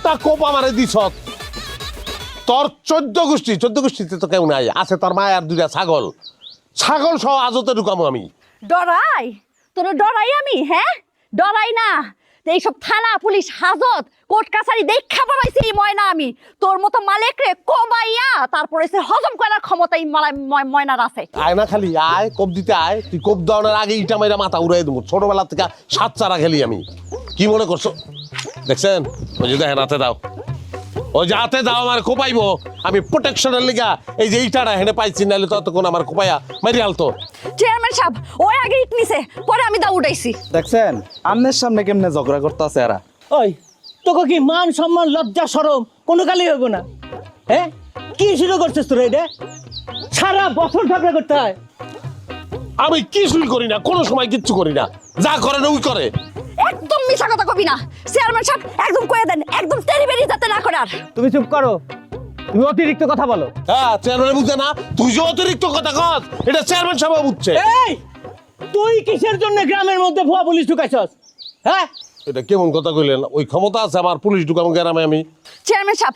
একটা কোপ আমারে দিছ, তোর 14 গোষ্ঠীতে তো কেউ নাই, আছে তোর মা আর 2টা ছাগল, ছাগল সহ আজতে ঢুকামো আমি। ডরাই তোর ডরাই আমি, হ্যাঁ ডরাই না। এইসব থানা পুলিশ হাজত কোর্ট কাছারি দেখা বলাইছি এই ময়না আমি, তোর মতো মালিক রে কমাইয়া তারপরে সে হজম করার ক্ষমতা এই ময়নার আছে। আয় না খালি আয়, কোপ দিতে আয়, তুই কোপ দেওয়ার আগে ইটা মাইরা মাথা উড়াই দেবো। ছোটবেলা থেকে 7 চারা খেলি আমি, কি মনে করছো? দেখছেন ওই যে দেখেন হাতে দাও, ওই যে হাতে দাও আমার কোপাইবো, আমি প্রোটেকশনের লিগা এই যে ইটাটা হেনে পাইছি, নাহলে ততক্ষণ আমার কোপাইয়া মারি আলতো। চেয়ারম্যান সাহেব ওই আগে ইট নিছে, পরে আমি দা উঠাইছি। দেখছেন আমনের সামনে কেমনে ঝগড়া করতেছে এরা। ওই তোকে কি মান সম্মান লজ্জা শরম কোনো কালই হইব না? হ্যাঁ কি শুরু করছিস তোরা? এটা সারা বছর ঝগড়া করতে হয়। আমি কিছুই করি না, কোনো সময় কিচ্ছু করি না, যা করে না ওই করে। একদম মিছা কথা কবি না চেয়ারম্যান সাহেব, একদম কয়ে দেন, একদম তেরি বেরি যাতে না করার। তুমি চুপ করো, তুমি অতিরিক্ত কথা বলো। হ্যাঁ চেয়ারম্যান বুঝছে না, তুই যে অতিরিক্ত কথা কস এটা চেয়ারম্যান সাহেব বুঝছে। এই তুই কিসের জন্য গ্রামের মধ্যে ভুয়া পুলিশ ঢুকাইছস? হ্যাঁ এটা কেমন কথা কইলেন? ওই ক্ষমতা আছে আমার পুলিশ ঢুকামো গ্রামে আমি? চেয়ারম্যান সাহেব